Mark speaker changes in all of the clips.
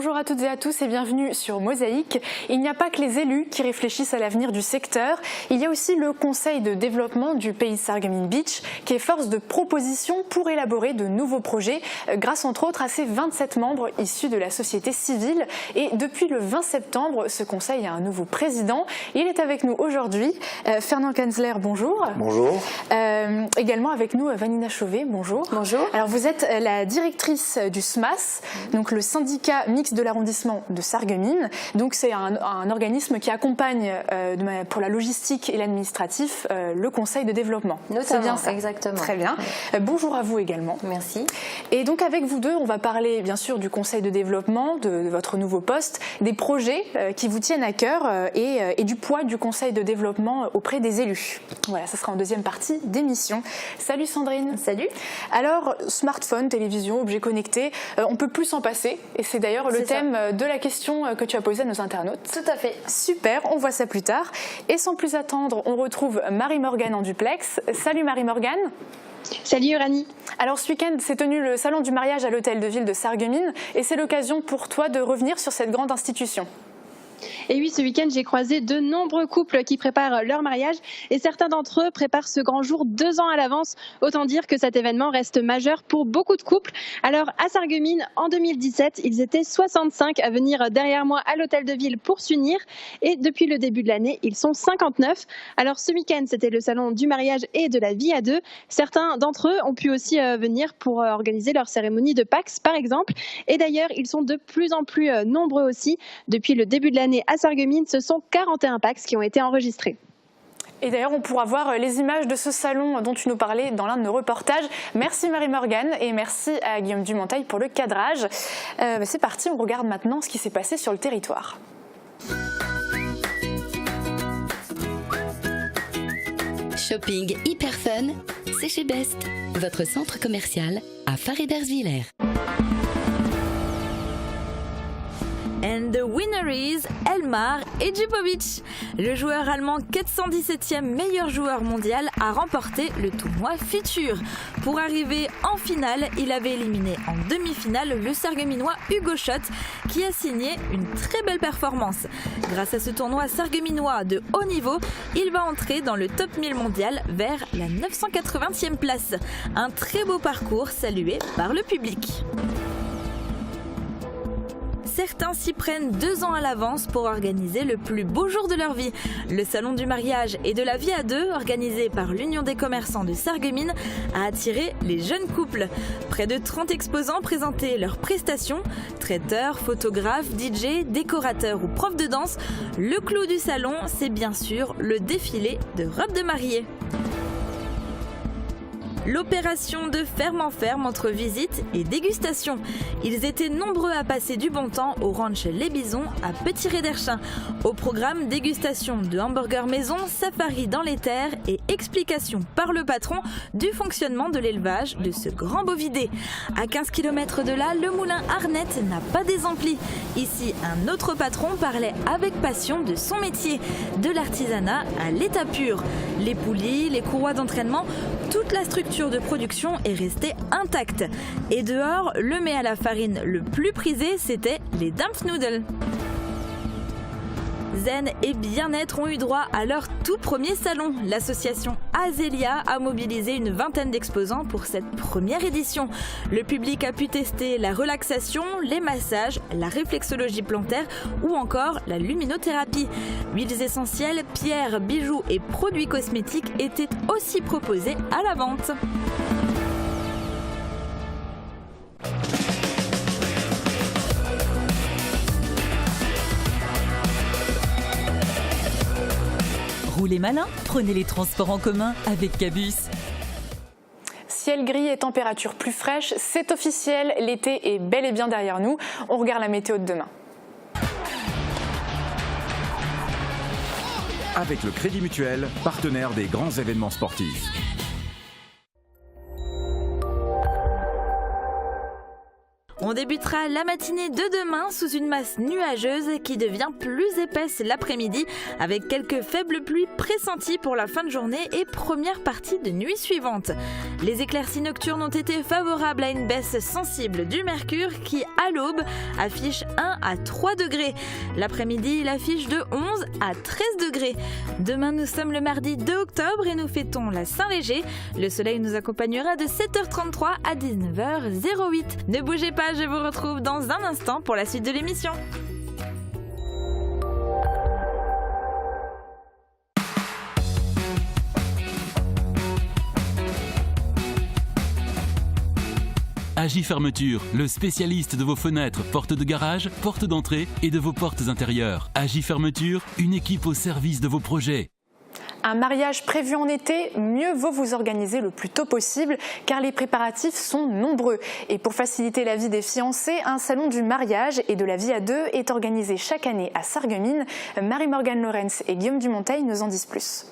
Speaker 1: Bonjour à toutes et à tous et bienvenue sur Mosaïque. Il n'y a pas que les élus qui réfléchissent à l'avenir du secteur, il y a aussi le conseil de développement du pays Sarreguemines Beach qui est force de proposition pour élaborer de nouveaux projets grâce entre autres à ses 27 membres issus de la société civile. Et depuis le 20 septembre, ce conseil a un nouveau président. Il est avec nous aujourd'hui. Fernand Kanzler, bonjour.
Speaker 2: Bonjour.
Speaker 1: Également avec nous Vanina Chauvet, bonjour.
Speaker 3: Bonjour.
Speaker 1: Alors vous êtes la directrice du SMAS, donc le syndicat mixte de l'arrondissement de Sarreguemines. Donc c'est un organisme qui accompagne pour la logistique et l'administratif le conseil de développement.
Speaker 3: C'est bien ça.
Speaker 1: Exactement. Très bien. Bonjour à vous également.
Speaker 3: Merci.
Speaker 1: Et donc avec vous deux, on va parler bien sûr du conseil de développement, de votre nouveau poste, des projets qui vous tiennent à cœur et du poids du conseil de développement auprès des élus. Voilà, ça sera en deuxième partie d'émission. Salut Sandrine.
Speaker 3: Salut.
Speaker 1: Alors, smartphone, télévision, objets connectés, on peut plus s'en passer. Et c'est d'ailleurs le thème de la question que tu as posée à nos internautes.
Speaker 3: Tout à fait.
Speaker 1: Super, on voit ça plus tard. Et sans plus attendre, on retrouve Marie-Morgane en duplex. Salut Marie-Morgane.
Speaker 4: Salut Uranie.
Speaker 1: Alors ce week-end s'est tenu le salon du mariage à l'hôtel de ville de Sarreguemines et c'est l'occasion pour toi de revenir sur cette grande institution.
Speaker 4: Et oui, ce week-end, j'ai croisé de nombreux couples qui préparent leur mariage et certains d'entre eux préparent ce grand jour 2 ans à l'avance. Autant dire que cet événement reste majeur pour beaucoup de couples. Alors, à Sarreguemines, en 2017, ils étaient 65 à venir derrière moi à l'hôtel de ville pour s'unir. Et depuis le début de l'année, ils sont 59. Alors, ce week-end, c'était le salon du mariage et de la vie à deux. Certains d'entre eux ont pu aussi venir pour organiser leur cérémonie de Pax, par exemple. Et d'ailleurs, ils sont de plus en plus nombreux aussi. Depuis le début de l'année, à Sarreguemines, ce sont 41 Pax qui ont été enregistrés.
Speaker 1: Et d'ailleurs, on pourra voir les images de ce salon dont tu nous parlais dans l'un de nos reportages. Merci Marie-Morgane et merci à Guillaume Dumontail pour le cadrage. C'est parti, on regarde maintenant ce qui s'est passé sur le territoire.
Speaker 5: Shopping hyper fun, c'est chez Best, votre centre commercial à Faredersviller.
Speaker 6: And the winner is Elmar Ejipovic. Le joueur allemand 417e meilleur joueur mondial a remporté le tournoi Futur. Pour arriver en finale, il avait éliminé en demi-finale le Sarregueminois Hugo Schott qui a signé une très belle performance. Grâce à ce tournoi sarregueminois de haut niveau, il va entrer dans le top 1000 mondial vers la 980e place. Un très beau parcours salué par le public. Certains s'y prennent 2 ans à l'avance pour organiser le plus beau jour de leur vie. Le salon du mariage et de la vie à deux, organisé par l'Union des commerçants de Sarreguemines, a attiré les jeunes couples. Près de 30 exposants présentaient leurs prestations. Traiteurs, photographes, DJ, décorateurs ou profs de danse. Le clou du salon, c'est bien sûr le défilé de robes de mariée. L'opération de ferme en ferme entre visite et dégustation. Ils étaient nombreux à passer du bon temps au ranch Les Bisons à Petit-Réderchin. Au programme, dégustation de hamburgers maison, safari dans les terres et explication par le patron du fonctionnement de l'élevage de ce grand bovidé. À 15 km de là, le moulin Arnette n'a pas des amplis. Ici, un autre patron parlait avec passion de son métier, de l'artisanat à l'état pur. Les poulies, les courroies d'entraînement, toute la structure de production est restée intacte. Et dehors, le mets à la farine le plus prisé, c'était les Dampfnudeln. Zen et bien-être ont eu droit à leur tout premier salon. L'association Azélia a mobilisé une 20aine d'exposants pour cette première édition. Le public a pu tester la relaxation, les massages, la réflexologie plantaire ou encore la luminothérapie. Huiles essentielles, pierres, bijoux et produits cosmétiques étaient aussi proposés à la vente.
Speaker 7: Roulez malin, prenez les transports en commun avec Cabus.
Speaker 1: Ciel gris et température plus fraîche, c'est officiel, l'été est bel et bien derrière nous. On regarde la météo de demain.
Speaker 8: Avec le Crédit Mutuel, partenaire des grands événements sportifs.
Speaker 6: On débutera la matinée de demain sous une masse nuageuse qui devient plus épaisse l'après-midi avec quelques faibles pluies pressenties pour la fin de journée et première partie de nuit suivante. Les éclaircies nocturnes ont été favorables à une baisse sensible du mercure qui, à l'aube, affiche 1 à 3 degrés. L'après-midi, il affiche de 11 à 13 degrés. Demain, nous sommes le mardi 2 octobre et nous fêtons la Saint-Léger. Le soleil nous accompagnera de 7h33 à 19h08. Ne bougez pas, je vous retrouve dans un instant pour la suite de l'émission.
Speaker 2: Agi Fermeture, le spécialiste de vos fenêtres, portes de garage, portes d'entrée et de vos portes intérieures. Agi Fermeture, une équipe au service de vos projets.
Speaker 1: Un mariage prévu en été, mieux vaut vous organiser le plus tôt possible car les préparatifs sont nombreux. Et pour faciliter la vie des fiancés, un salon du mariage et de la vie à deux est organisé chaque année à Sarreguemines. Marie-Morgane Lorenz et Guillaume Dumonteil nous en disent plus.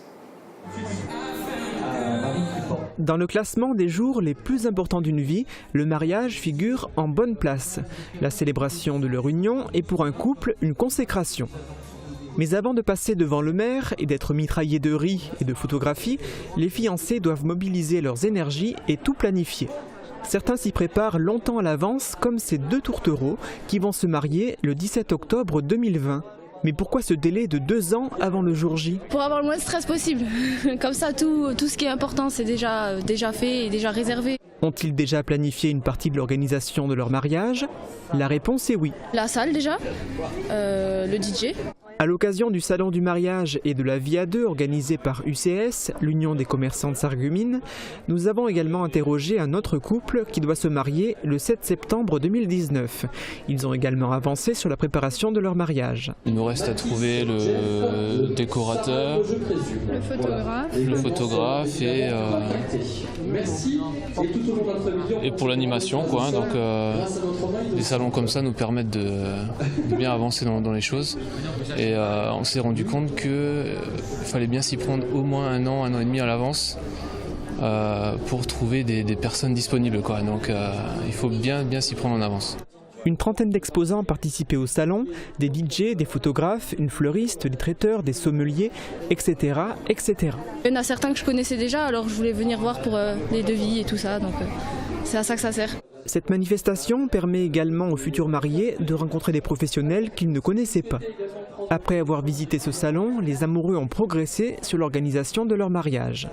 Speaker 3: Dans le classement des jours les plus importants d'une vie, le mariage figure en bonne place. La célébration de leur union est pour un couple une consécration. Mais avant de passer devant le maire et d'être mitraillés de riz et de photographies, les fiancés doivent mobiliser leurs énergies et tout planifier. Certains s'y préparent longtemps à l'avance, comme ces deux tourtereaux qui vont se marier le 17 octobre 2020. Mais pourquoi ce délai de 2 ans avant le jour J?
Speaker 9: Pour avoir le moins de stress possible. Comme ça, tout ce qui est important, c'est déjà fait et déjà réservé.
Speaker 3: Ont-ils déjà planifié une partie de l'organisation de leur mariage? La réponse est oui.
Speaker 9: La salle déjà, le DJ.
Speaker 3: À l'occasion du salon du mariage et de la vie à deux organisé par UCS, l'Union des commerçants de Sarreguemines, nous avons également interrogé un autre couple qui doit se marier le 7 septembre 2019. Ils ont également avancé sur la préparation de leur mariage.
Speaker 10: Il nous reste à trouver le décorateur, le photographe et pour l'animation, quoi. Donc des salons comme ça nous permettent de bien avancer dans les choses. Et on s'est rendu compte qu'il fallait bien s'y prendre au moins un an et demi à l'avance pour trouver des personnes disponibles, quoi. Donc il faut bien s'y prendre en avance.
Speaker 3: Une trentaine d'exposants participaient au salon, des DJ, des photographes, une fleuriste, des traiteurs, des sommeliers, etc., etc.
Speaker 9: Il y en a certains que je connaissais déjà, alors je voulais venir voir pour les devis et tout ça, donc c'est à ça que ça sert.
Speaker 3: Cette manifestation permet également aux futurs mariés de rencontrer des professionnels qu'ils ne connaissaient pas. Après avoir visité ce salon, les amoureux ont progressé sur l'organisation de leur mariage.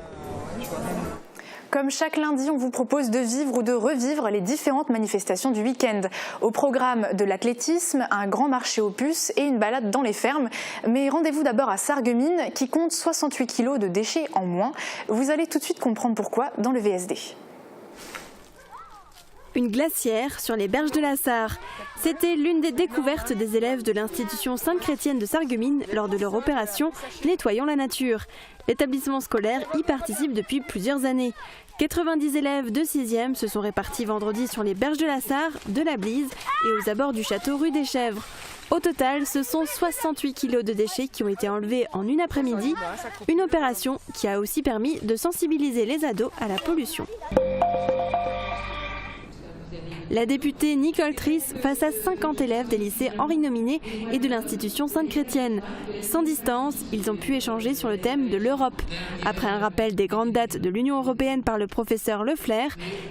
Speaker 1: Comme chaque lundi, on vous propose de vivre ou de revivre les différentes manifestations du week-end. Au programme de l'athlétisme, un grand marché aux puces et une balade dans les fermes. Mais rendez-vous d'abord à Sarreguemines qui compte 68 kilos de déchets en moins. Vous allez tout de suite comprendre pourquoi dans le VSD.
Speaker 11: Une glacière sur les berges de la Sarre. C'était l'une des découvertes des élèves de l'institution Sainte-Chrétienne de Sarreguemines lors de leur opération Nettoyons la nature. L'établissement scolaire y participe depuis plusieurs années. 90 élèves de 6e se sont répartis vendredi sur les berges de la Sarre, de la Blise et aux abords du château rue des Chèvres. Au total, ce sont 68 kilos de déchets qui ont été enlevés en une après-midi. Une opération qui a aussi permis de sensibiliser les ados à la pollution. La députée Nicole Triss face à 50 élèves des lycées Henri Nominé et de l'institution Sainte-Chrétienne. Sans distance, ils ont pu échanger sur le thème de l'Europe. Après un rappel des grandes dates de l'Union européenne par le professeur Lefler,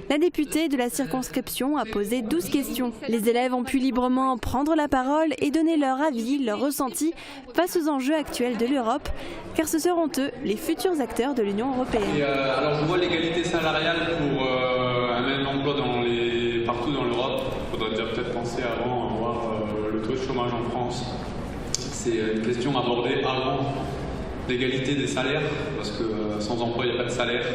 Speaker 11: la députée de la circonscription a posé 12 questions. Les élèves ont pu librement prendre la parole et donner leur avis, leur ressenti face aux enjeux actuels de l'Europe, car ce seront eux les futurs acteurs de l'Union européenne.
Speaker 12: Alors je vois l'égalité salariale pour un même emploi partout dans l'Europe. Il faudrait déjà peut-être penser avant à voir le taux de chômage en France. C'est une question abordée avant l'égalité des salaires, parce que sans emploi il n'y a pas de salaire.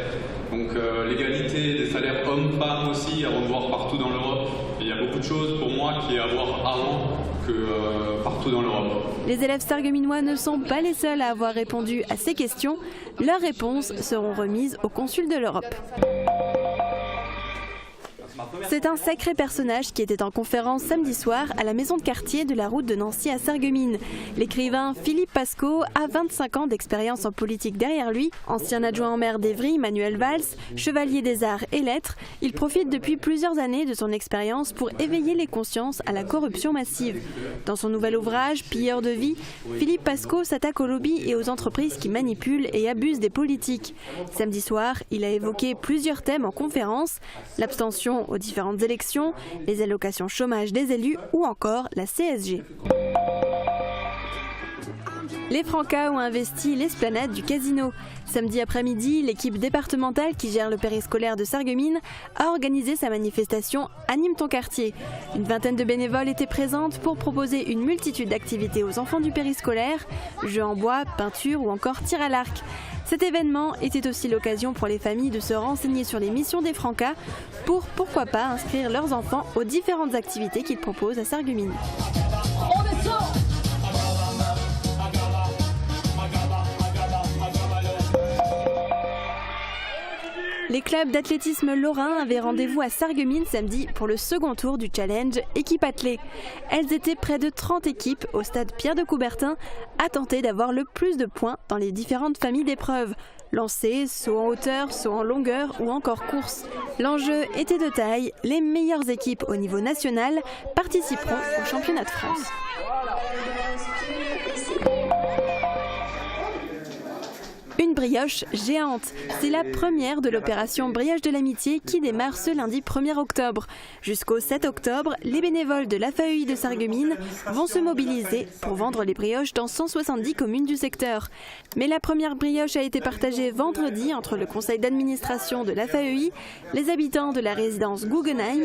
Speaker 12: Donc l'égalité des salaires hommes-femmes aussi, avant de voir partout dans l'Europe. Il y a beaucoup de choses pour moi qui est à voir avant que partout dans l'Europe.
Speaker 11: Les élèves sarregueminois ne sont pas les seuls à avoir répondu à ces questions. Leurs réponses seront remises au consul de l'Europe. C'est un sacré personnage qui était en conférence samedi soir à la maison de quartier de la route de Nancy à Sarreguemines. L'écrivain Philippe Pasco a 25 ans d'expérience en politique derrière lui. Ancien adjoint en maire d'Évry, Manuel Valls, chevalier des arts et lettres, il profite depuis plusieurs années de son expérience pour éveiller les consciences à la corruption massive. Dans son nouvel ouvrage, Pilleurs de vie, Philippe Pasco s'attaque aux lobbies et aux entreprises qui manipulent et abusent des politiques. Samedi soir, il a évoqué plusieurs thèmes en conférence, l'abstention au différentes élections, les allocations chômage des élus ou encore la CSG. Les Francas ont investi l'esplanade du casino. Samedi après-midi, l'équipe départementale qui gère le périscolaire de Sarreguemines a organisé sa manifestation Anime ton quartier. Une vingtaine de bénévoles étaient présentes pour proposer une multitude d'activités aux enfants du périscolaire, jeux en bois, peinture ou encore tir à l'arc. Cet événement était aussi l'occasion pour les familles de se renseigner sur les missions des Francas pour, pourquoi pas, inscrire leurs enfants aux différentes activités qu'ils proposent à Sarreguemines. Les clubs d'athlétisme lorrains avaient rendez-vous à Sarreguemines samedi pour le second tour du challenge Équipe Athlée. Elles étaient près de 30 équipes au stade Pierre de Coubertin à tenter d'avoir le plus de points dans les différentes familles d'épreuves. Lancer, saut en hauteur, saut en longueur ou encore course. L'enjeu était de taille, les meilleures équipes au niveau national participeront au championnat de France. Une brioche géante. C'est la première de l'opération Brioche de l'Amitié qui démarre ce lundi 1er octobre. Jusqu'au 7 octobre, les bénévoles de l'AFAEI de Sarreguemines vont se mobiliser pour vendre les brioches dans 170 communes du secteur. Mais la première brioche a été partagée vendredi entre le conseil d'administration de l'AFAEI, les habitants de la résidence Guggenheim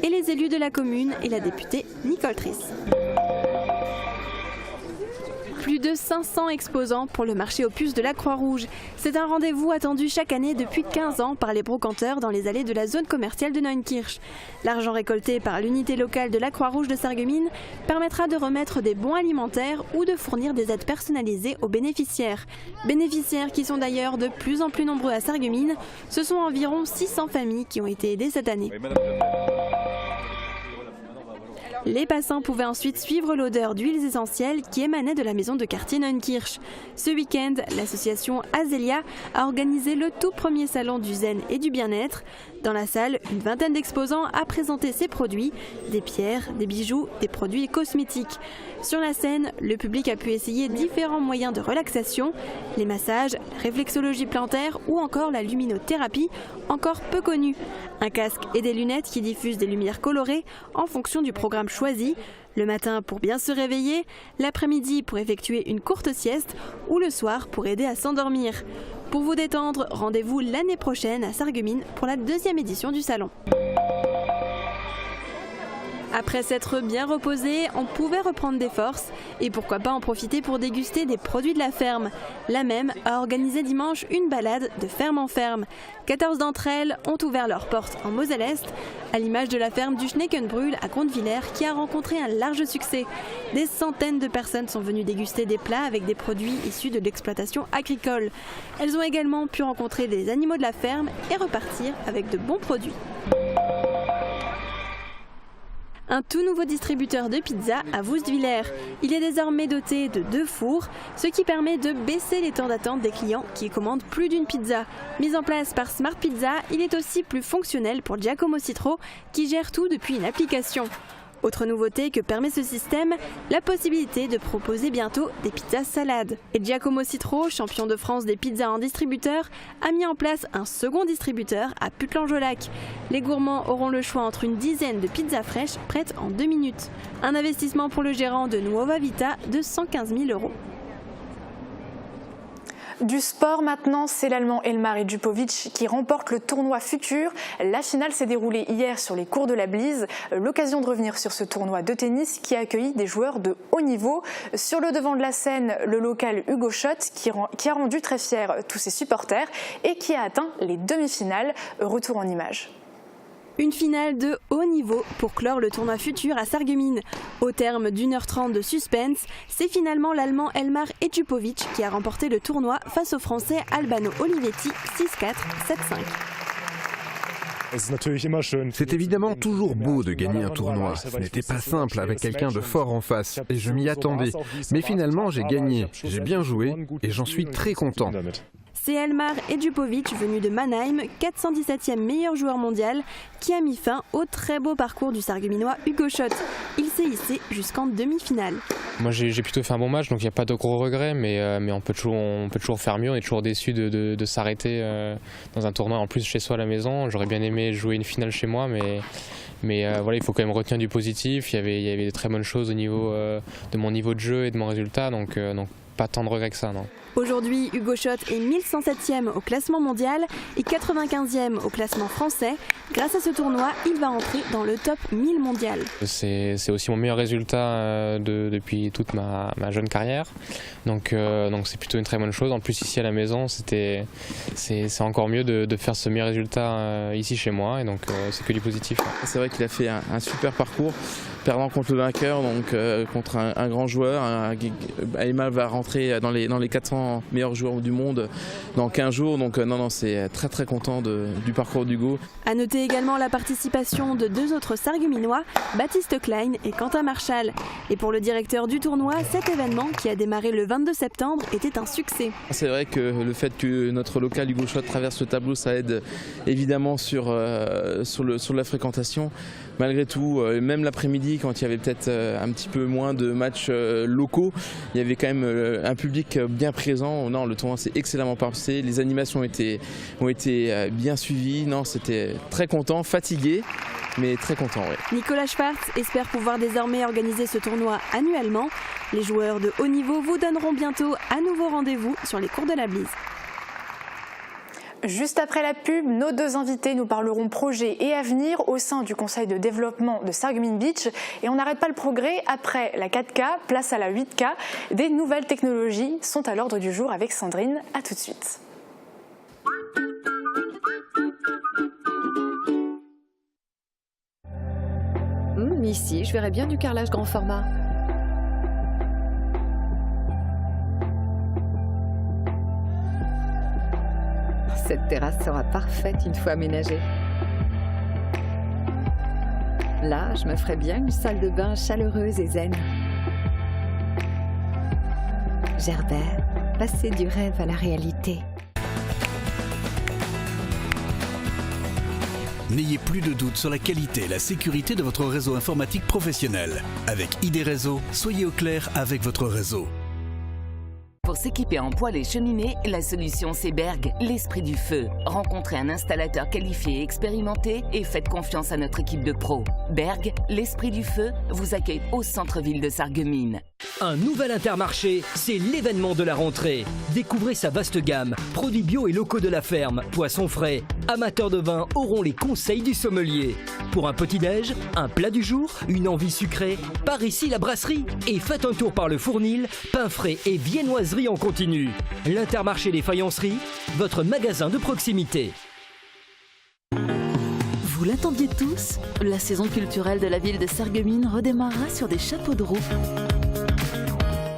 Speaker 11: et les élus de la commune et la députée Nicole Triss. Plus de 500 exposants pour le marché aux puces de la Croix-Rouge. C'est un rendez-vous attendu chaque année depuis 15 ans par les brocanteurs dans les allées de la zone commerciale de Neunkirch. L'argent récolté par l'unité locale de la Croix-Rouge de Sarreguemines permettra de remettre des bons alimentaires ou de fournir des aides personnalisées aux bénéficiaires. Bénéficiaires qui sont d'ailleurs de plus en plus nombreux à Sarreguemines. Ce sont environ 600 familles qui ont été aidées cette année. Les passants pouvaient ensuite suivre l'odeur d'huiles essentielles qui émanait de la maison de quartier Neunkirch. Ce week-end, l'association Azélia a organisé le tout premier salon du zen et du bien-être. Dans la salle, une vingtaine d'exposants a présenté ses produits, des pierres, des bijoux, des produits cosmétiques. Sur la scène, le public a pu essayer différents moyens de relaxation, les massages, la réflexologie plantaire ou encore la luminothérapie, encore peu connue. Un casque et des lunettes qui diffusent des lumières colorées en fonction du programme choisi. Le matin pour bien se réveiller, l'après-midi pour effectuer une courte sieste ou le soir pour aider à s'endormir. Pour vous détendre, rendez-vous l'année prochaine à Sarreguemines pour la 2e édition du salon. Après s'être bien reposé, on pouvait reprendre des forces et pourquoi pas en profiter pour déguster des produits de la ferme. La même a organisé dimanche une balade de ferme en ferme. 14 d'entre elles ont ouvert leurs portes en Moselle-Est, à l'image de la ferme du Schneckenbrühl à Grondwiller qui a rencontré un large succès. Des centaines de personnes sont venues déguster des plats avec des produits issus de l'exploitation agricole. Elles ont également pu rencontrer des animaux de la ferme et repartir avec de bons produits. Un tout nouveau distributeur de pizza à Woustviller. Il est désormais doté de 2 fours, ce qui permet de baisser les temps d'attente des clients qui commandent plus d'une pizza. Mis en place par Smart Pizza, il est aussi plus fonctionnel pour Giacomo Citro qui gère tout depuis une application. Autre nouveauté que permet ce système, la possibilité de proposer bientôt des pizzas salades. Et Giacomo Citro, champion de France des pizzas en distributeur, a mis en place un second distributeur à Putlange-au-Lac. Les gourmands auront le choix entre une dizaine de pizzas fraîches prêtes en 2 minutes. Un investissement pour le gérant de Nuova Vita de 115 000 €.
Speaker 1: Du sport maintenant, c'est l'Allemand Elmar Ejdupovic qui remporte le tournoi Futur. La finale s'est déroulée hier sur les cours de la Blise. L'occasion de revenir sur ce tournoi de tennis qui a accueilli des joueurs de haut niveau. Sur le devant de la scène, le local Hugo Schott qui a rendu très fiers tous ses supporters et qui a atteint les demi-finales. Retour en images.
Speaker 11: Une finale de haut niveau pour clore le tournoi Futur à Sarreguemines. Au terme d'1h30 de suspense, c'est finalement l'Allemand Elmar Ejdupovic qui a remporté le tournoi face au Français Albano Olivetti 6-4, 7-5.
Speaker 13: C'est évidemment toujours beau de gagner un tournoi. Ce n'était pas simple avec quelqu'un de fort en face et je m'y attendais. Mais finalement, j'ai gagné, j'ai bien joué et j'en suis très content.
Speaker 11: C'est Elmar Edjupovic, venu de Mannheim, 417e meilleur joueur mondial, qui a mis fin au très beau parcours du Sarregueminois Hugo Schott. Il s'est hissé jusqu'en demi-finale.
Speaker 10: Moi j'ai plutôt fait un bon match, donc il n'y a pas de gros regrets, mais on peut toujours faire mieux. On est toujours déçu de s'arrêter dans un tournoi en plus chez soi à la maison. J'aurais bien aimé jouer une finale chez moi, mais voilà, il faut quand même retenir du positif. Il y avait de très bonnes choses au niveau de mon niveau de jeu et de mon résultat, donc pas tant de regrets que ça, non.
Speaker 11: Aujourd'hui, Hugo Schott est 1107e au classement mondial et 95e au classement français. Grâce à ce tournoi, il va entrer dans le top 1000 mondial.
Speaker 10: C'est aussi mon meilleur résultat depuis toute ma jeune carrière. Donc c'est plutôt une très bonne chose. En plus ici à la maison, c'est encore mieux de faire ce meilleur résultat ici chez moi. Et donc c'est que du positif.
Speaker 14: C'est vrai qu'il a fait un super parcours. Perdant contre le vainqueur, donc contre un grand joueur. Elmar va rentrer dans les 400 meilleurs joueurs du monde dans 15 jours. Donc non, c'est très content du parcours d'Hugo.
Speaker 11: A noter également la participation de 2 autres Sarregueminois, Baptiste Klein et Quentin Marchal. Et pour le directeur du tournoi, cet événement qui a démarré le 22 septembre était un succès.
Speaker 14: C'est vrai que le fait que notre local Hugo Schott traverse le tableau, ça aide évidemment sur la fréquentation. Malgré tout, même l'après-midi, quand il y avait peut-être un petit peu moins de matchs locaux, il y avait quand même un public bien présent. Non, le tournoi s'est excellemment passé, les animations ont été bien suivies. Non, c'était très content, fatigué, mais très content. Ouais.
Speaker 11: Nicolas Schwartz espère pouvoir désormais organiser ce tournoi annuellement. Les joueurs de haut niveau vous donneront bientôt à nouveau rendez-vous sur les cours de la Blise.
Speaker 1: Juste après la pub, nos 2 invités nous parleront projet et avenir au sein du conseil de développement de Sarreguemines Beach. Et on n'arrête pas le progrès. Après la 4K, place à la 8K. Des nouvelles technologies sont à l'ordre du jour avec Sandrine. À tout de suite.
Speaker 15: Ici, je verrais bien du carrelage grand format. Cette terrasse sera parfaite une fois aménagée. Là, je me ferais bien une salle de bain chaleureuse et zen. Gerbert, passer du rêve à la réalité.
Speaker 16: N'ayez plus de doute sur la qualité et la sécurité de votre réseau informatique professionnel. Avec ID Réseau, soyez au clair avec votre réseau.
Speaker 17: Pour s'équiper en poêle et cheminée, la solution c'est Berg, l'esprit du feu. Rencontrez un installateur qualifié et expérimenté et faites confiance à notre équipe de pros. Berg, l'esprit du feu, vous accueille au centre-ville de Sarreguemines.
Speaker 18: Un nouvel Intermarché, c'est l'événement de la rentrée. Découvrez sa vaste gamme, produits bio et locaux de la ferme, poissons frais. Amateurs de vin auront les conseils du sommelier. Pour un petit-déj, un plat du jour, une envie sucrée, par ici la brasserie. Et faites un tour par le Fournil, pain frais et viennoiserie en continu. L'Intermarché des faïenceries, votre magasin de proximité.
Speaker 19: Vous l'attendiez tous, la saison culturelle de la ville de Sarreguemines redémarrera sur des chapeaux de roue.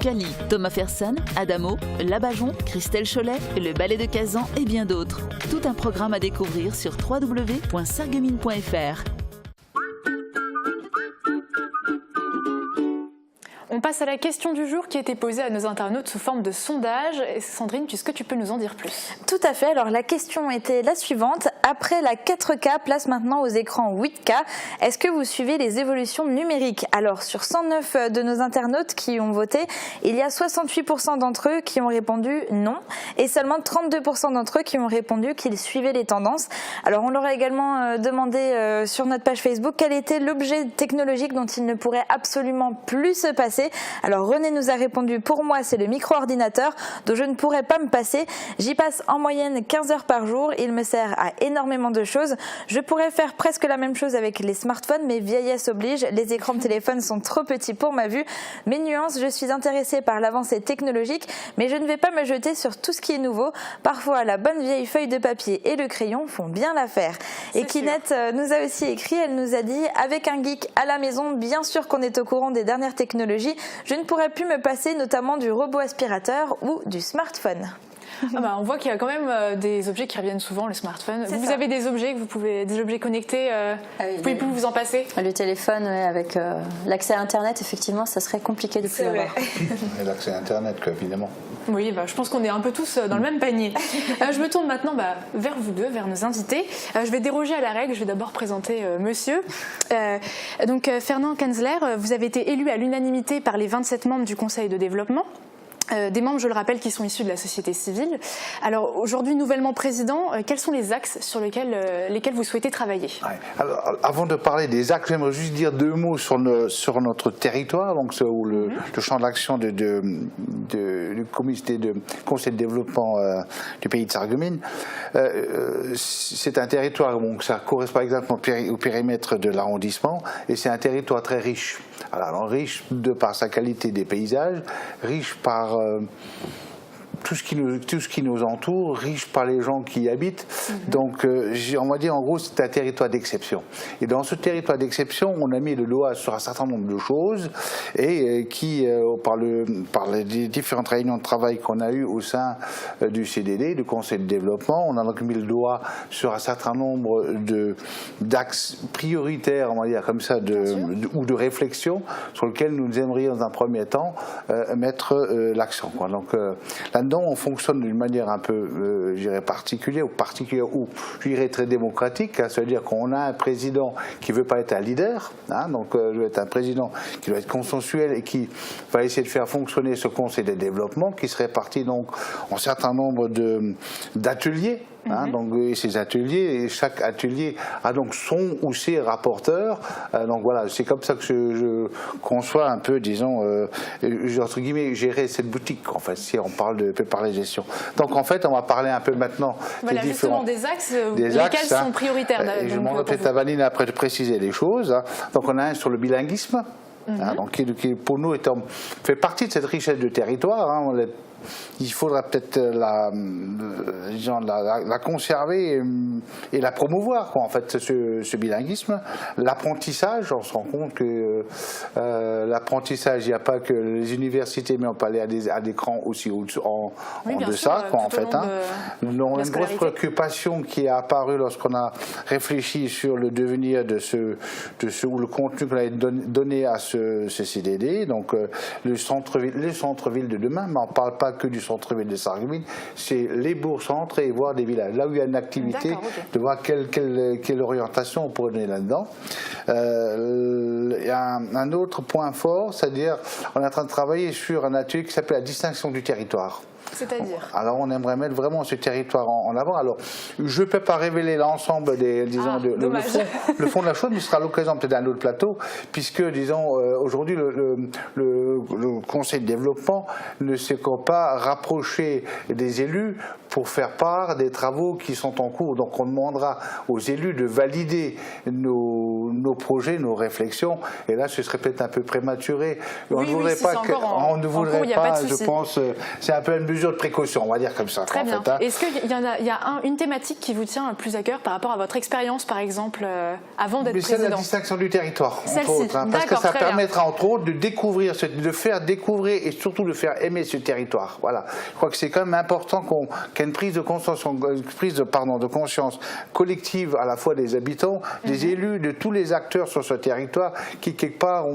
Speaker 19: Cali, Thomas Fersen, Adamo, Labajon, Christelle Cholet, le Ballet de Kazan et bien d'autres. Tout un programme à découvrir sur www.sarreguemines.fr.
Speaker 1: On passe à la question du jour qui a été posée à nos internautes sous forme de sondage. Et Sandrine, est-ce que tu peux nous en dire plus?
Speaker 20: Tout à fait. Alors la question était la suivante. Après la 4K, place maintenant aux écrans 8K. Est-ce que vous suivez les évolutions numériques? Alors sur 109 de nos internautes qui ont voté, il y a 68% d'entre eux qui ont répondu non et seulement 32% d'entre eux qui ont répondu qu'ils suivaient les tendances. Alors on leur a également demandé sur notre page Facebook quel était l'objet technologique dont il ne pourrait absolument plus se passer. Alors René nous a répondu: pour moi c'est le micro-ordinateur dont je ne pourrais pas me passer. J'y passe en moyenne 15 heures par jour, il me sert à énormément de choses. Je pourrais faire presque la même chose avec les smartphones, mais vieillesse oblige, les écrans de téléphone sont trop petits pour ma vue. Mes nuances, je suis intéressée par l'avancée technologique, mais je ne vais pas me jeter sur tout ce qui est nouveau. Parfois la bonne vieille feuille de papier et le crayon font bien l'affaire. Et Kinette nous a aussi écrit, elle nous a dit: avec un geek à la maison, bien sûr qu'on est au courant des dernières technologies. Je ne pourrais plus me passer notamment du robot aspirateur ou du smartphone.
Speaker 1: Ah bah, on voit qu'il y a quand même des objets qui reviennent souvent, le smartphone. Vous avez des objets des objets connectés, vous pouvez plus vous en passer?
Speaker 21: Le téléphone, ouais, avec l'accès à Internet, effectivement, ça serait compliqué de plus l'avoir.
Speaker 22: L'accès à Internet, quoi, évidemment.
Speaker 1: Oui, je pense qu'on est un peu tous dans le même panier. Je me tourne maintenant vers vous deux, vers nos invités. Je vais déroger à la règle, je vais d'abord présenter monsieur. Donc Fernand Kanzler, vous avez été élu à l'unanimité par les 27 membres du Conseil de développement. Des membres, je le rappelle, qui sont issus de la société civile. Alors aujourd'hui, nouvellement président, quels sont les axes sur lesquels vous souhaitez travailler?
Speaker 21: Alors, avant de parler des axes, j'aimerais juste dire 2 mots sur notre territoire, donc le champ d'action du comité de conseil de développement du pays de Sarreguemines. C'est un territoire, ça correspond exactement au périmètre de l'arrondissement, et c'est un territoire très riche. Alors riche de par sa qualité des paysages, riche par tout ce qui nous entoure, riche par les gens qui y habitent. Donc on va dire en gros c'est un territoire d'exception. Et dans ce territoire d'exception, on a mis le doigt sur un certain nombre de choses et qui, par les différentes réunions de travail qu'on a eues au sein du CDD, du Conseil de développement, on a donc mis le doigt sur un certain nombre d'axes prioritaires, on va dire comme ça, ou de réflexion sur lesquels nous aimerions dans un premier temps mettre l'accent. Donc là-dedans, on fonctionne d'une manière un peu, je dirais, particulière ou je dirais très démocratique. C'est-à-dire qu'on a un président qui ne veut pas être un leader, donc doit être un président qui doit être consensuel et qui va essayer de faire fonctionner ce conseil de développement qui se répartit donc en certain nombre d'ateliers. Donc ces ateliers, et chaque atelier a donc son ou ses rapporteurs. Donc voilà, c'est comme ça que je conçois un peu, disons, entre guillemets, gérer cette boutique, en fait, si on peut parler de gestion. Donc en fait, on va parler un peu maintenant
Speaker 1: des axes, lesquels sont prioritaires.
Speaker 21: Je demanderai peut-être à Valine après de préciser les choses. Donc on a un sur le bilinguisme, donc qui pour nous fait partie de cette richesse de territoire. Il faudra peut-être la conserver et la promouvoir, en fait, ce bilinguisme. L'apprentissage, on se rend compte que l'apprentissage, il n'y a pas que les universités, mais on peut aller à des crans aussi en deçà, en fait. On a une grosse préoccupation qui est apparue lorsqu'on a réfléchi sur le devenir de le contenu qu'on allait donner à ce CDD, donc les centres-villes de demain, mais on ne parle pas que du centre-ville de Sarreguemines, c'est les bourgs-centres et voir des villages. Là où il y a une activité, de voir quelle orientation on pourrait donner là-dedans. Il y a un autre point fort, c'est-à-dire on est en train de travailler sur un atelier qui s'appelle la distinction du territoire.
Speaker 1: C'est-à-dire ?
Speaker 21: Alors on aimerait mettre vraiment ce territoire en avant. Alors je ne peux pas révéler l'ensemble le fond de la chose, mais ce sera l'occasion peut-être d'un autre plateau, puisque disons aujourd'hui le Conseil de développement ne s'est pas rapproché des élus pour faire part des travaux qui sont en cours. Donc on demandera aux élus de valider nos projets, nos réflexions. Et là, ce serait peut-être un peu prématuré. On ne voudrait pas, je pense, c'est un peu une mesure de précaution, on va dire comme ça.
Speaker 1: Très bien.
Speaker 21: Fait,
Speaker 1: Est-ce qu'il y a une thématique qui vous tient plus à cœur par rapport à votre expérience, par exemple, avant d'être président?
Speaker 21: C'est la distinction du territoire, entre
Speaker 1: autres.
Speaker 21: Parce que ça permettra, entre autres, de découvrir, de faire découvrir et surtout de faire aimer ce territoire. Voilà. Je crois que c'est quand même important qu'il y ait une prise de conscience, de conscience collective à la fois des habitants, des élus, de tous les acteurs sur ce territoire qui, quelque part,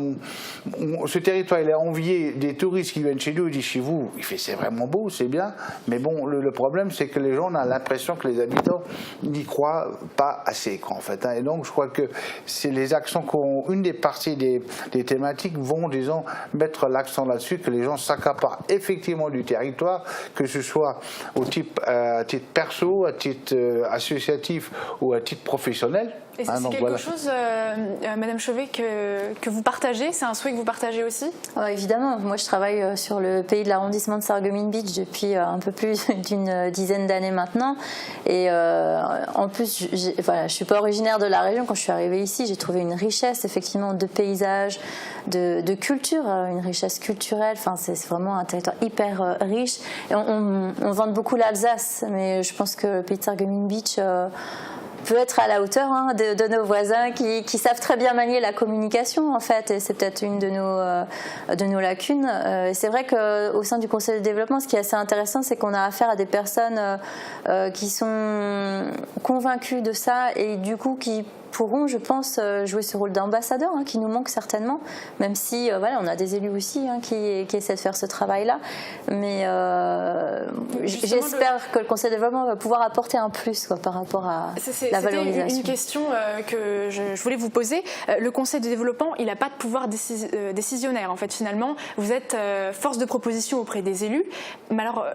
Speaker 21: ce territoire, il est envié des touristes qui viennent chez nous et disent chez vous, c'est vraiment beau, c'est bien, mais bon, le problème, c'est que les gens ont l'impression que les habitants n'y croient pas assez, en fait. Et donc, je crois que c'est les accents une des parties des thématiques vont, disons, mettre l'accent là-dessus, que les gens s'accaparent effectivement du territoire, que ce soit à titre perso, à titre associatif ou à titre professionnel.
Speaker 1: Et c'est quelque chose, Madame Chauvet, que vous partagez? C'est un souhait que vous partagez aussi?
Speaker 22: Évidemment. Moi, je travaille sur le pays de l'arrondissement de Sarreguemines Beach depuis un peu plus d'une dizaine d'années maintenant. Et en plus, je ne suis pas originaire de la région. Quand je suis arrivée ici, j'ai trouvé une richesse, effectivement, de paysages, de culture, une richesse culturelle. Enfin, c'est vraiment un territoire hyper riche. Et on vante beaucoup l'Alsace, mais je pense que le pays de Sarreguemines Beach peut être à la hauteur de nos voisins qui savent très bien manier la communication, en fait, et c'est peut-être une de nos lacunes. C'est vrai qu'au sein du Conseil de développement, ce qui est assez intéressant, c'est qu'on a affaire à des personnes qui sont convaincues de ça et du coup qui pourront, je pense, jouer ce rôle d'ambassadeur qui nous manque certainement, même si voilà, on a des élus aussi qui essaient de faire ce travail-là. Mais j'espère que le Conseil de développement va pouvoir apporter un plus par rapport à la valorisation.
Speaker 1: C'était une question que je voulais vous poser. Le Conseil de développement, il n'a pas de pouvoir décisionnaire. En fait, finalement, vous êtes force de proposition auprès des élus. Mais alors,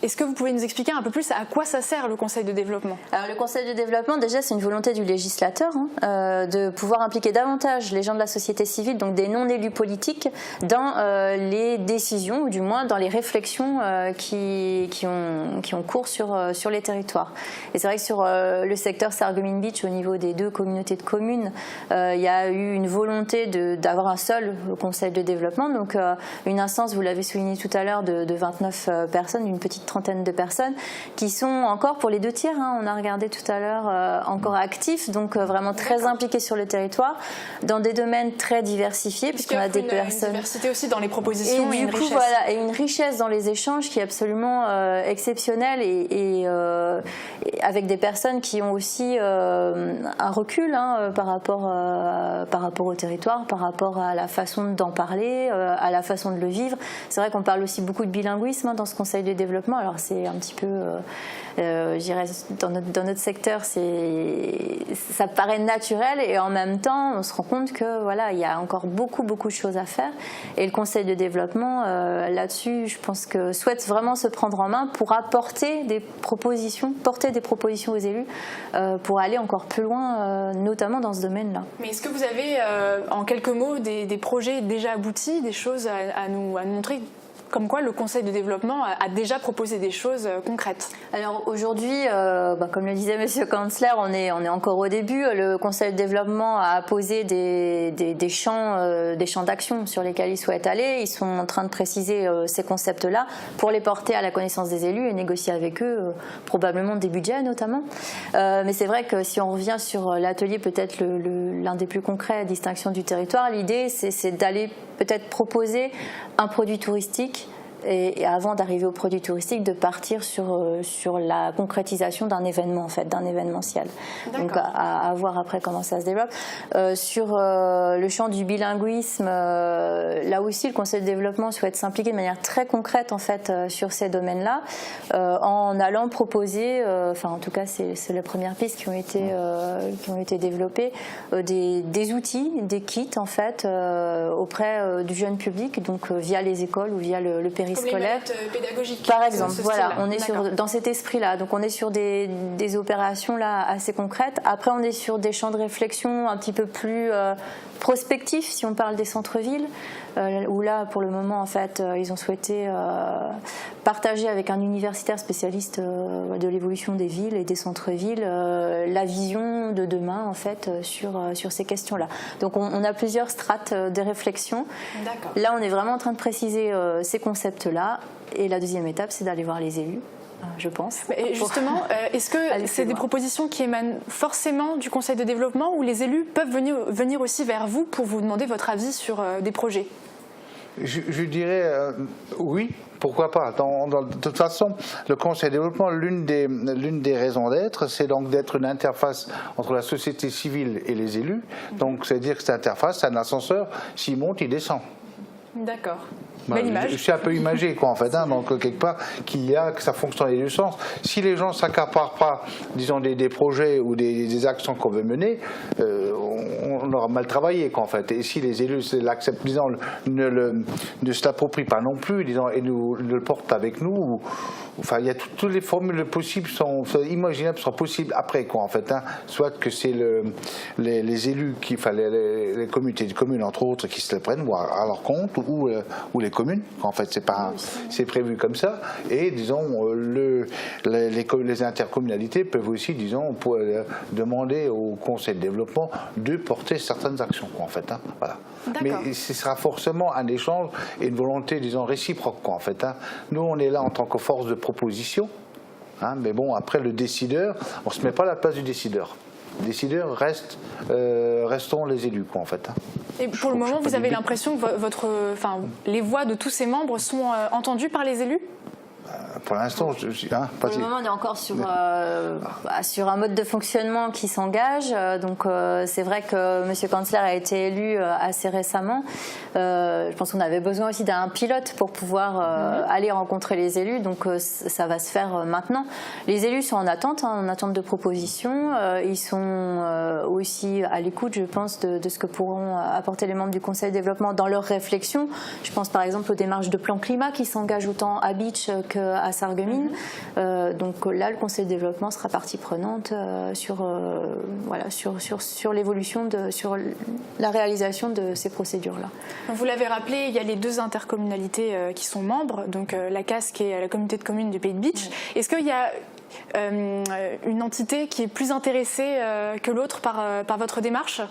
Speaker 1: est-ce que vous pouvez nous expliquer un peu plus à quoi ça sert le Conseil de développement?
Speaker 22: Alors, le Conseil de développement, déjà, c'est une volonté du législateur de pouvoir impliquer davantage les gens de la société civile, donc des non-élus politiques, dans les décisions, ou du moins dans les réflexions qui ont cours sur les territoires. Et c'est vrai que sur le secteur Sarreguemines Beach, au niveau des 2 communautés de communes, il y a eu une volonté d'avoir un seul Conseil de développement, donc une instance, vous l'avez souligné tout à l'heure, de 29 personnes, une petite trentaine de personnes, qui sont encore pour les 2 tiers, on a regardé tout à l'heure, encore actifs, donc vraiment très impliqués sur le territoire, dans des domaines très diversifiés, puisqu'on a des personnes...
Speaker 1: Une diversité aussi dans les propositions et une richesse.
Speaker 22: Voilà, et une richesse dans les échanges qui est absolument exceptionnelle, et avec des personnes qui ont aussi un recul par rapport au territoire, par rapport à la façon d'en parler, à la façon de le vivre. C'est vrai qu'on parle aussi beaucoup de bilinguisme dans ce Conseil de développement. Alors c'est un petit peu, je dirais, dans notre secteur, ça paraît naturel, et en même temps, on se rend compte que voilà, il y a encore beaucoup de choses à faire. Et le Conseil de développement, là-dessus, je pense que souhaite vraiment se prendre en main pour apporter des propositions, aux élus pour aller encore plus loin, notamment dans ce domaine-là.
Speaker 1: Mais est-ce que vous avez, en quelques mots, des projets déjà aboutis, des choses à nous montrer, comme quoi le Conseil de développement a déjà proposé des choses concrètes?
Speaker 22: Alors aujourd'hui, comme le disait Monsieur Kanzler, on est encore au début. Le Conseil de développement a posé des champs d'action sur lesquels ils souhaitent aller. Ils sont en train de préciser ces concepts-là pour les porter à la connaissance des élus et négocier avec eux probablement des budgets notamment. Mais c'est vrai que si on revient sur l'atelier, peut-être l'un des plus concrets, distinction du territoire, l'idée c'est d'aller peut-être proposer un produit touristique, et avant d'arriver au produit touristique, de partir sur la concrétisation d'un événement, en fait, d'un événementiel. Donc à voir après comment ça se développe. Sur le champ du bilinguisme, là aussi le Conseil de développement souhaite s'impliquer de manière très concrète, en fait, sur ces domaines-là, en allant proposer, en tout cas c'est les premières pistes qui ont été développées, des outils, des kits, en fait, auprès du jeune public, donc via les écoles ou via le périscolaire.
Speaker 1: Pédagogiques.
Speaker 22: Par exemple, voilà, on est dans cet esprit-là. Donc on est sur des opérations là assez concrètes. Après, on est sur des champs de réflexion un petit peu plus prospectifs, si on parle des centres-villes, où là, pour le moment, en fait, ils ont souhaité partager avec un universitaire spécialiste de l'évolution des villes et des centres-villes la vision de demain, en fait, sur ces questions-là. Donc on a plusieurs strates de réflexion. Là, on est vraiment en train de préciser ces concepts-là, et la deuxième étape, c'est d'aller voir les élus, je pense.
Speaker 1: Et justement, est-ce que c'est des propositions qui émanent forcément du Conseil de développement, ou les élus peuvent venir aussi vers vous pour vous demander votre avis sur des projets?
Speaker 21: Je dirais oui. Pourquoi pas? De toute façon, le Conseil de développement, l'une des raisons d'être, c'est donc d'être une interface entre la société civile et les élus. Donc, c'est-à-dire que cette interface, c'est un ascenseur, s'il monte, il descend.
Speaker 1: D'accord.
Speaker 21: Je suis un peu imagé, quoi, en fait, donc quelque part que ça fonctionne dans les 2 sens. Si les gens ne s'accaparent pas, disons, des projets ou des actions qu'on veut mener, on aura mal travaillé, quoi, en fait. Et si les élus l'acceptent, disons, ne se l'approprient pas non plus, disons, et le portent avec nous, enfin, il y a toutes les formules possibles, imaginables, sont possibles après, quoi, en fait. Soit que c'est les élus, les communautés de communes, entre autres, qui se le prennent à leur compte, ou les communes, en fait, c'est prévu comme ça. Et, disons, les intercommunalités peuvent aussi, disons, demander au Conseil de développement de porter certaines actions, quoi, en fait. Voilà. Mais ce sera forcément un échange et une volonté, disons, réciproque, quoi, en fait. Nous, on est là en tant que force de proposition, mais bon, après, le décideur, on ne se met pas à la place du décideur. Les décideurs restons les élus, quoi, en fait.
Speaker 1: Et pour le moment, vous avez l'impression que les voix de tous ces membres sont entendues par les élus?
Speaker 21: Pour l'instant,
Speaker 22: pour le moment, on est encore sur un mode de fonctionnement qui s'engage. Donc, c'est vrai que M. Kanzler a été élu assez récemment. Je pense qu'on avait besoin aussi d'un pilote pour pouvoir aller rencontrer les élus. Donc, ça va se faire maintenant. Les élus sont en attente de propositions. Ils sont aussi à l'écoute, je pense, de ce que pourront apporter les membres du Conseil de développement dans leurs réflexions. Je pense par exemple aux démarches de plan climat qui s'engagent autant à Beach qu'à Sarreguemines. Donc là, le Conseil de développement sera partie prenante sur l'évolution, sur la réalisation de ces procédures-là.
Speaker 1: Vous l'avez rappelé, il y a les 2 intercommunalités qui sont membres, donc la CASC et la communauté de communes du Pays de Beach. Est-ce qu'il y a une entité qui est plus intéressée que l'autre par votre démarche ?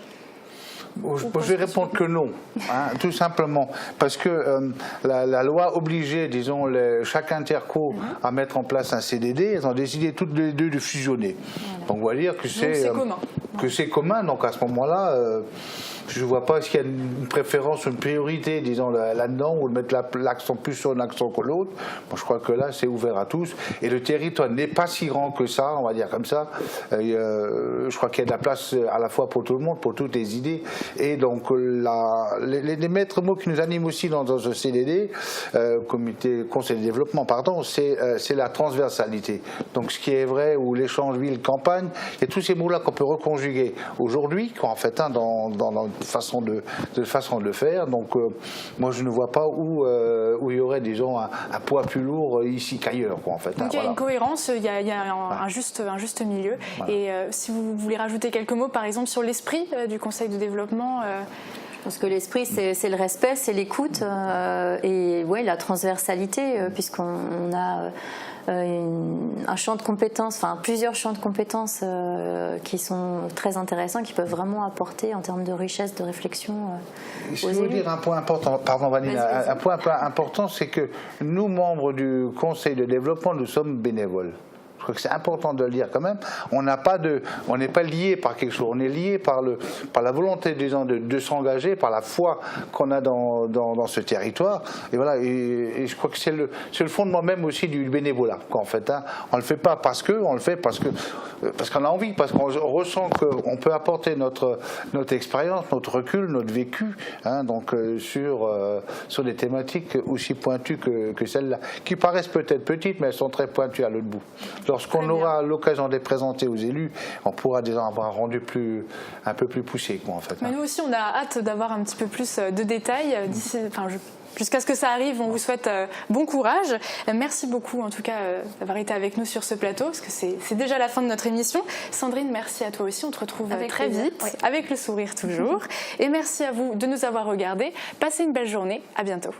Speaker 21: Je vais répondre que non, tout simplement, parce que la loi obligeait, disons, chaque interco à mettre en place un CDD. Elles ont décidé toutes les 2 de fusionner. Donc on va dire que c'est commun. Donc à ce moment-là, je ne vois pas s'il y a une préférence ou une priorité, disons, là-dedans, ou de mettre l'accent plus sur un accent que l'autre. Moi, je crois que là, c'est ouvert à tous. Et le territoire n'est pas si grand que ça, on va dire comme ça. Je crois qu'il y a de la place à la fois pour tout le monde, pour toutes les idées. Et donc, les maîtres mots qui nous animent aussi dans ce CDD, Conseil de développement, pardon, c'est la transversalité. Donc, ce qui est vrai, ou l'échange ville-campagne, il y a tous ces mots-là qu'on peut reconjuguer aujourd'hui, en fait, dans façon de le faire. Donc moi je ne vois pas où il y aurait, disons, un poids plus lourd ici qu'ailleurs, en fait.
Speaker 1: Donc il y a une cohérence, il y a un juste milieu. Voilà. Et si vous voulez rajouter quelques mots, par exemple, sur l'esprit du Conseil de développement.
Speaker 22: Je pense que l'esprit, c'est le respect, c'est l'écoute et la transversalité, puisqu'on a un champ de compétences, enfin plusieurs champs de compétences qui sont très intéressants, qui peuvent vraiment apporter en termes de richesse, de réflexion
Speaker 21: aux élus. Je veux dire un point important, pardon Vanina, un point important, c'est que nous, membres du Conseil de développement, nous sommes bénévoles. Je crois que c'est important de le dire quand même. On n'est pas lié par quelque chose. On est lié par la volonté des gens de s'engager, par la foi qu'on a dans ce territoire. Et voilà. Et je crois que c'est le fondement même aussi du bénévolat. En fait, on le fait pas on le fait parce qu'on a envie, parce qu'on ressent qu'on peut apporter notre expérience, notre recul, notre vécu, donc sur des thématiques aussi pointues que celles-là, qui paraissent peut-être petites, mais elles sont très pointues à l'autre bout. Lorsqu'on aura l'occasion de les présenter aux élus, on pourra déjà avoir un rendu un peu plus poussé, en fait.
Speaker 1: Mais nous aussi, on a hâte d'avoir un petit peu plus de détails jusqu'à ce que ça arrive. On vous souhaite bon courage. Merci beaucoup, en tout cas, d'avoir été avec nous sur ce plateau, parce que c'est déjà la fin de notre émission. Sandrine, merci à toi aussi. On te retrouve très vite, avec le sourire toujours. Et merci à vous de nous avoir regardés. Passez une belle journée. À bientôt.